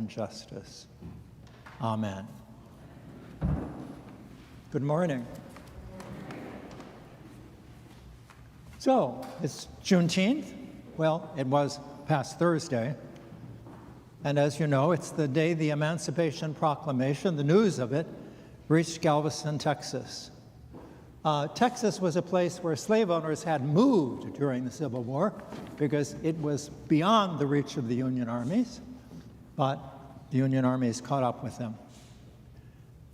and justice. Amen. Good morning. So, it's Juneteenth. Well, it was past Thursday. And as you know, it's the day the Emancipation Proclamation, the news of it, reached Galveston, Texas. Texas was a place where slave owners had moved during the Civil War because it was beyond the reach of the Union armies, but the Union armies caught up with them.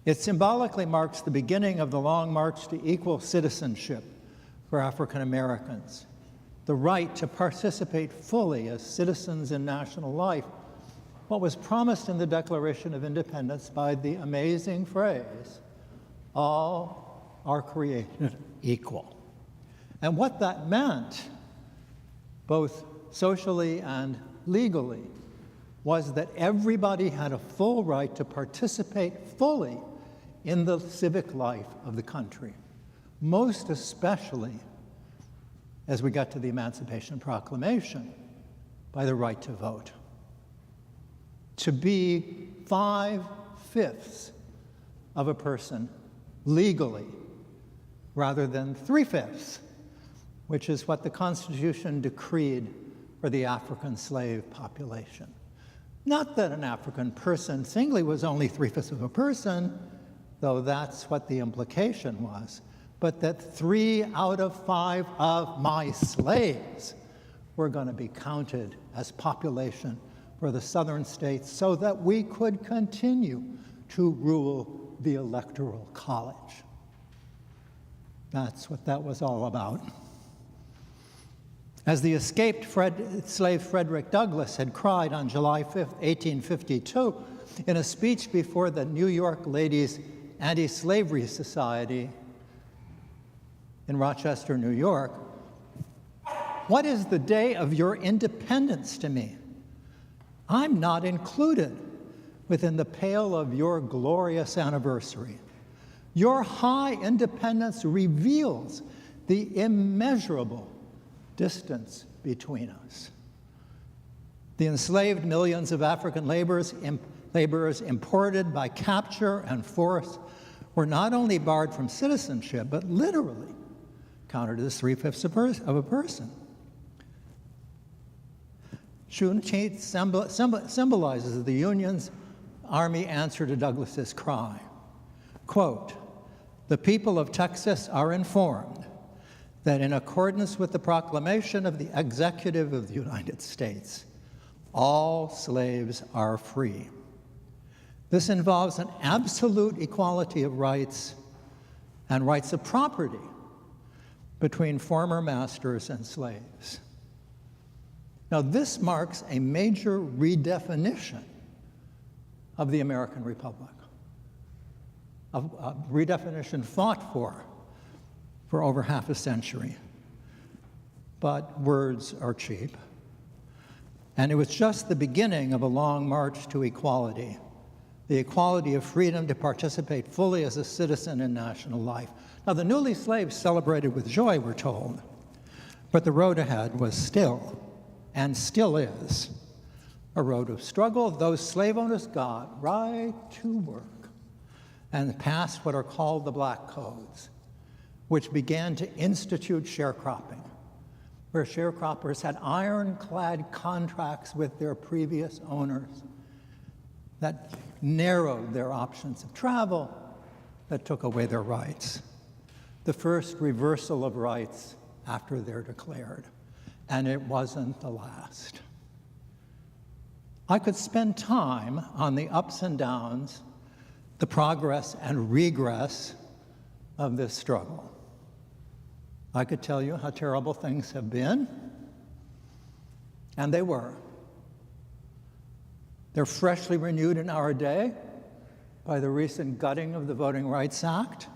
It symbolically marks the beginning of the long march to equal citizenship for African Americans, the right to participate fully as citizens in national life, what was promised in the Declaration of Independence by the amazing phrase, all are created equal. And what that meant, both socially and legally, was that everybody had a full right to participate fully in the civic life of the country, most especially as we got to the Emancipation Proclamation, by the right to vote. To be 5/5 of a person legally, rather than 3/5, which is what the Constitution decreed for the African slave population. Not that an African person singly was only 3/5 of a person, though that's what the implication was, but that 3 out of 5 of my slaves were going to be counted as population for the southern states so that we could continue to rule the Electoral College. That's what that was all about. As the escaped slave Frederick Douglass had cried on July 5th, 1852, in a speech before the New York Ladies Anti-Slavery Society in Rochester, New York, "What is the day of your independence to me? I'm not included within the pale of your glorious anniversary. Your high independence reveals the immeasurable distance between us." The enslaved millions of African laborers imported by capture and force were not only barred from citizenship, but literally counted as 3/5 of a person. Juneteenth symbolizes the Union's army answer to Douglass's cry. Quote, "The people of Texas are informed that in accordance with the proclamation of the Executive of the United States, all slaves are free. This involves an absolute equality of rights and rights of property between former masters and slaves." Now, this marks a major redefinition of the American Republic, a redefinition fought for over half a century. But words are cheap. And it was just the beginning of a long march to equality, the equality of freedom to participate fully as a citizen in national life. Now, the newly slaves celebrated with joy, we're told, but the road ahead was still, and still is, a road of struggle. Those slave owners got right to work and passed what are called the Black Codes, which began to institute sharecropping, where sharecroppers had ironclad contracts with their previous owners that narrowed their options of travel, that took away their rights. The first reversal of rights after they're declared, and it wasn't the last. I could spend time on the ups and downs, the progress and regress of this struggle. I could tell you how terrible things have been, and they were. They're freshly renewed in our day by the recent gutting of the Voting Rights Act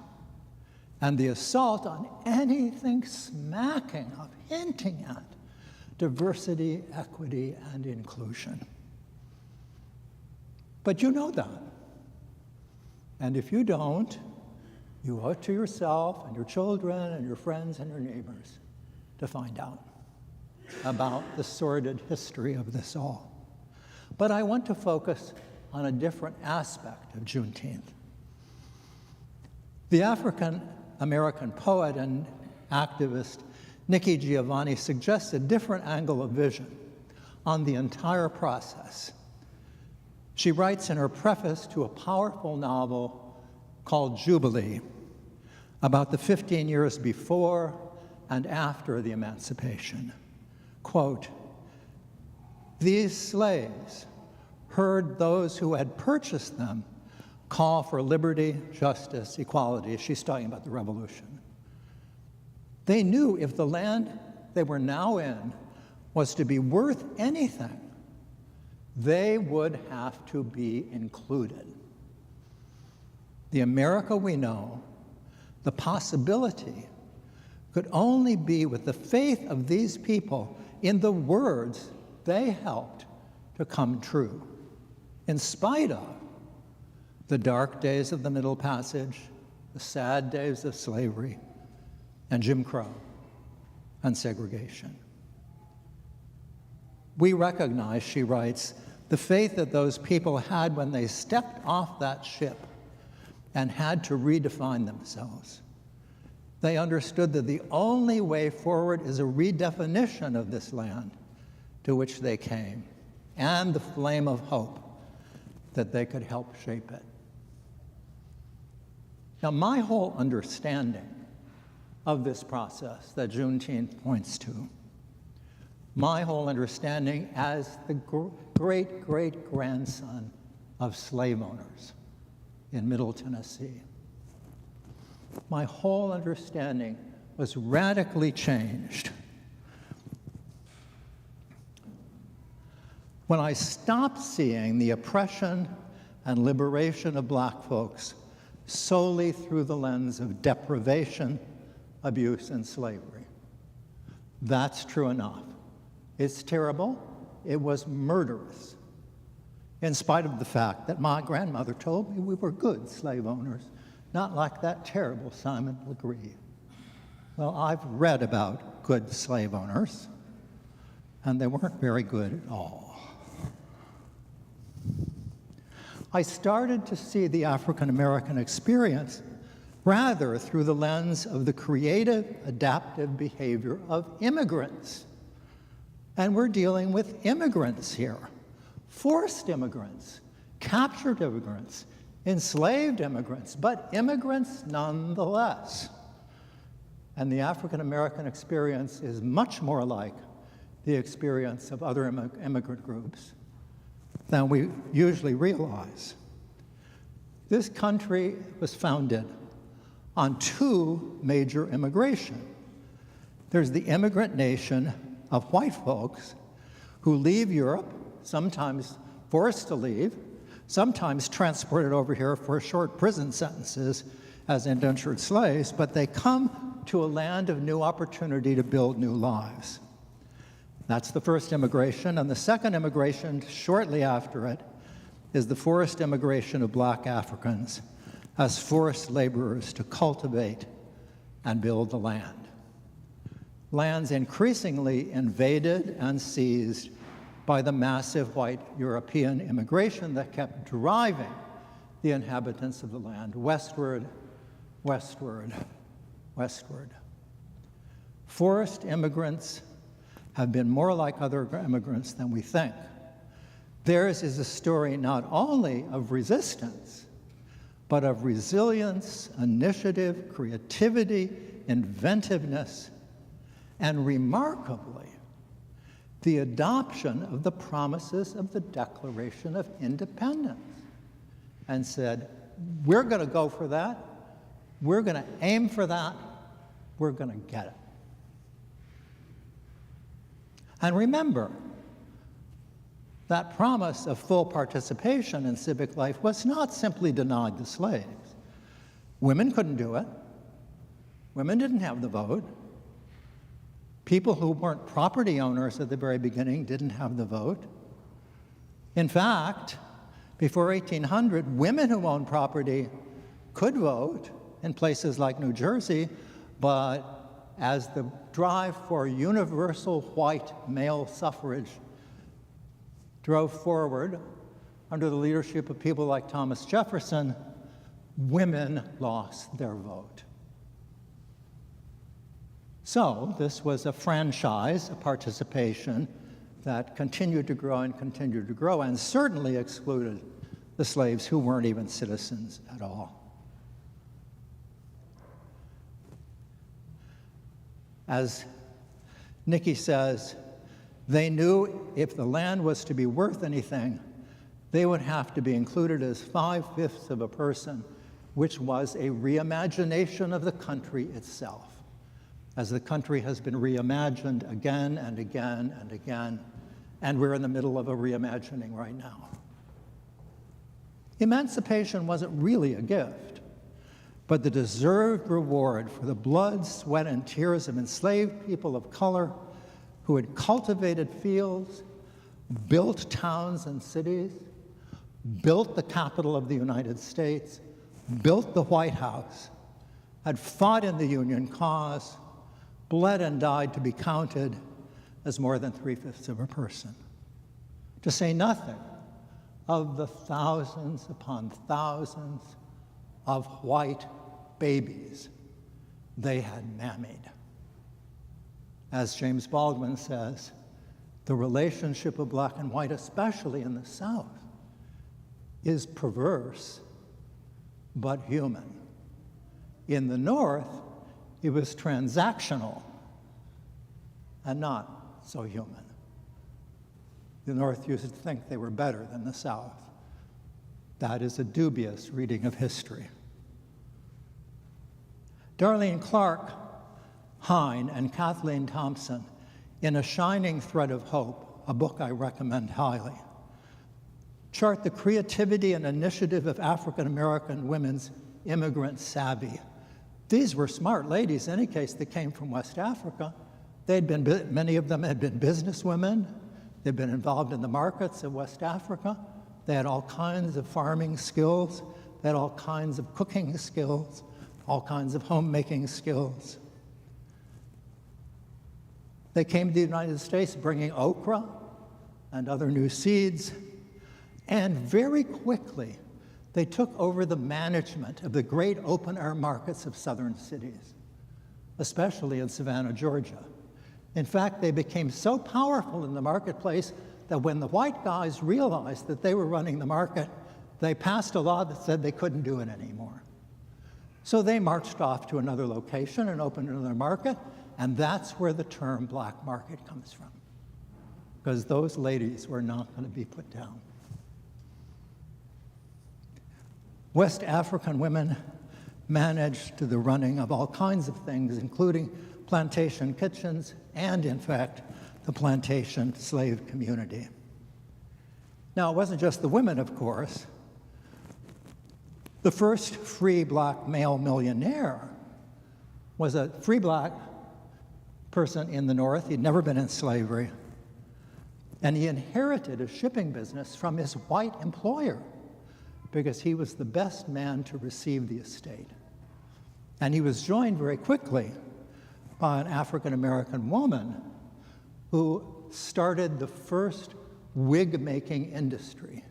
and the assault on anything smacking of hinting at diversity, equity, and inclusion. But you know that. And if you don't, you owe it to yourself and your children and your friends and your neighbors to find out about the sordid history of this all. But I want to focus on a different aspect of Juneteenth. The African-American poet and activist Nikki Giovanni suggests a different angle of vision on the entire process. She writes in her preface to a powerful novel called Jubilee about the 15 years before and after the emancipation. Quote, "These slaves heard those who had purchased them call for liberty, justice, equality." She's talking about the revolution. "They knew if the land they were now in was to be worth anything, they would have to be included. The America we know, the possibility, could only be with the faith of these people in the words they helped to come true, in spite of the dark days of the Middle Passage, the sad days of slavery, and Jim Crow, and segregation. We recognize," she writes, "the faith that those people had when they stepped off that ship and had to redefine themselves. They understood that the only way forward is a redefinition of this land to which they came, and the flame of hope that they could help shape it." Now, my whole understanding of this process that Juneteenth points to, my whole understanding as the great-great-grandson of slave owners in Middle Tennessee, my whole understanding was radically changed when I stopped seeing the oppression and liberation of Black folks solely through the lens of deprivation, abuse, and slavery. That's true enough. It's terrible. It was murderous, in spite of the fact that my grandmother told me we were good slave owners, not like that terrible Simon Legree. Well, I've read about good slave owners, and they weren't very good at all. I started to see the African-American experience rather through the lens of the creative, adaptive behavior of immigrants. And we're dealing with immigrants here, forced immigrants, captured immigrants, enslaved immigrants, but immigrants nonetheless. And the African-American experience is much more like the experience of other immigrant groups than we usually realize. This country was founded on two major immigration. There's the immigrant nation of white folks who leave Europe, sometimes forced to leave, sometimes transported over here for short prison sentences as indentured slaves, but they come to a land of new opportunity to build new lives. That's the first immigration, and the second immigration shortly after it is the forced immigration of Black Africans as forced laborers to cultivate and build the land. Lands increasingly invaded and seized by the massive white European immigration that kept driving the inhabitants of the land westward, westward, westward. Forced immigrants have been more like other immigrants than we think. Theirs is a story not only of resistance, but of resilience, initiative, creativity, inventiveness, and remarkably, the adoption of the promises of the Declaration of Independence, and said, we're going to go for that, we're going to aim for that, we're going to get it. And remember, that promise of full participation in civic life was not simply denied to slaves. Women couldn't do it. Women didn't have the vote. People who weren't property owners at the very beginning didn't have the vote. In fact, before 1800, women who owned property could vote in places like New Jersey, but as the drive for universal white male suffrage drove forward, under the leadership of people like Thomas Jefferson, women lost their vote. So this was a franchise, a participation that continued to grow and certainly excluded the slaves who weren't even citizens at all. As Nikki says, they knew if the land was to be worth anything, they would have to be included as 5/5 of a person, which was a reimagination of the country itself, as the country has been reimagined again and again and again, and we're in the middle of a reimagining right now. Emancipation wasn't really a gift, but the deserved reward for the blood, sweat, and tears of enslaved people of color who had cultivated fields, built towns and cities, built the capital of the United States, built the White House, had fought in the Union cause, bled and died to be counted as more than 3/5 of a person. To say nothing of the thousands upon thousands of white babies they had mammied. As James Baldwin says, the relationship of black and white, especially in the South, is perverse but human. In the North, it was transactional and not so human. The North used to think they were better than the South. That is a dubious reading of history. Darlene Clark Hine and Kathleen Thompson, in A Shining Thread of Hope, a book I recommend highly, chart the creativity and initiative of African American women's immigrant savvy. These were smart ladies, in any case, that came from West Africa. Many of them had been businesswomen. They'd been involved in the markets of West Africa. They had all kinds of farming skills. They had all kinds of cooking skills, all kinds of homemaking skills. They came to the United States bringing okra and other new seeds, and very quickly they took over the management of the great open-air markets of southern cities, especially in Savannah, Georgia. In fact, they became so powerful in the marketplace that when the white guys realized that they were running the market, they passed a law that said they couldn't do it anymore. So they marched off to another location and opened another market, and that's where the term black market comes from, because those ladies were not going to be put down. West African women managed to the running of all kinds of things, including plantation kitchens and, in fact, the plantation slave community. Now, it wasn't just the women, of course. The first free black male millionaire was a free black person in the North. He'd never been in slavery. And he inherited a shipping business from his white employer because he was the best man to receive the estate. And he was joined very quickly by an African-American woman who started the first wig-making industry.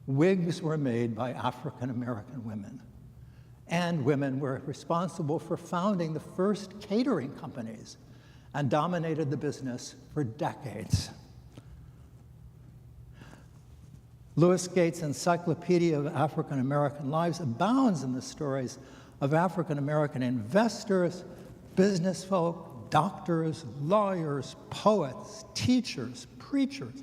Wigs were made by African-American women. And women were responsible for founding the first catering companies and dominated the business for decades. Lewis Gates' Encyclopedia of African American Lives abounds in the stories of African American investors, business folk, doctors, lawyers, poets, teachers, preachers,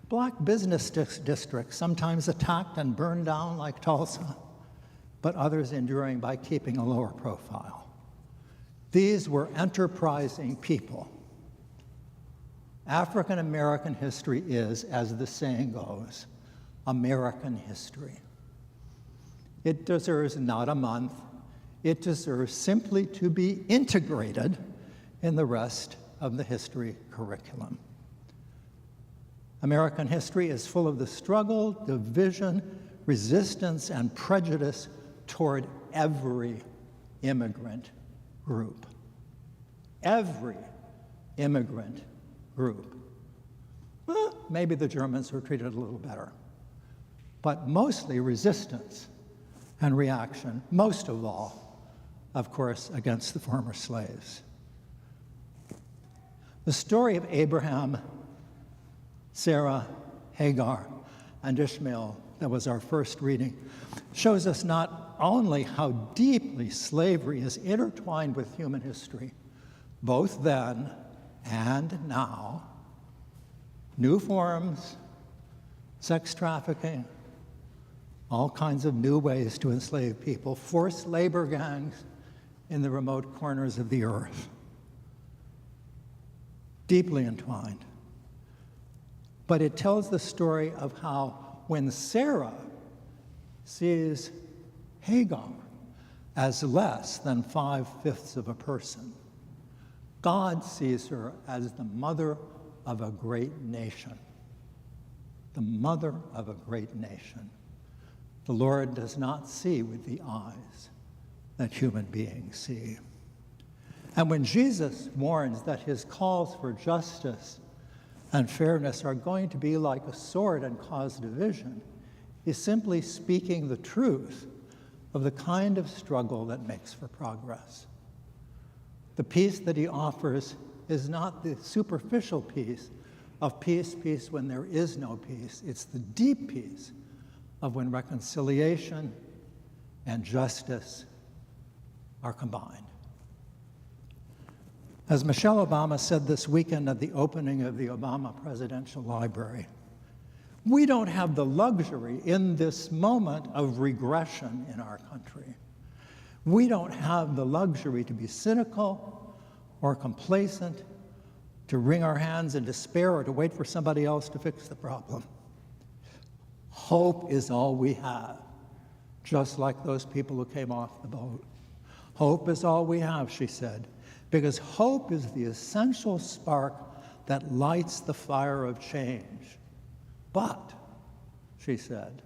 black business districts, sometimes attacked and burned down like Tulsa, but others enduring by keeping a lower profile. These were enterprising people. African American history is, as the saying goes, American history. It deserves not a month. It deserves simply to be integrated in the rest of the history curriculum. American history is full of the struggle, division, resistance, and prejudice toward every immigrant group. Every immigrant group. Well, maybe the Germans were treated a little better. but mostly resistance and reaction, most of all, of course, against the former slaves. The story of Abraham, Sarah, Hagar, and Ishmael, that was our first reading, shows us not only how deeply slavery is intertwined with human history, both then and now. New forms, sex trafficking, all kinds of new ways to enslave people, forced labor gangs in the remote corners of the earth. Deeply entwined. But it tells the story of how when Sarah sees Hagar as less than 5/5 of a person, God sees her as the mother of a great nation. The mother of a great nation. The Lord does not see with the eyes that human beings see. And when Jesus warns that his calls for justice and fairness are going to be like a sword and cause division, he's simply speaking the truth of the kind of struggle that makes for progress. The peace that he offers is not the superficial peace of peace when there is no peace. It's the deep peace of when reconciliation and justice are combined. As Michelle Obama said this weekend at the opening of the Obama Presidential Library, we don't have the luxury in this moment of regression in our country. We don't have the luxury to be cynical or complacent, to wring our hands in despair or to wait for somebody else to fix the problem. Hope is all we have, just like those people who came off the boat. Hope is all we have, she said, because hope is the essential spark that lights the fire of change. But, she said,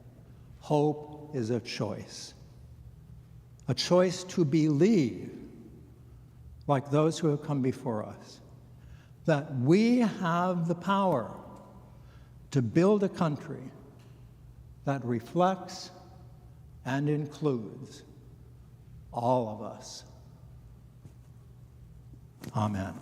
hope is a choice to believe, like those who have come before us, that we have the power to build a country that reflects and includes all of us. Amen.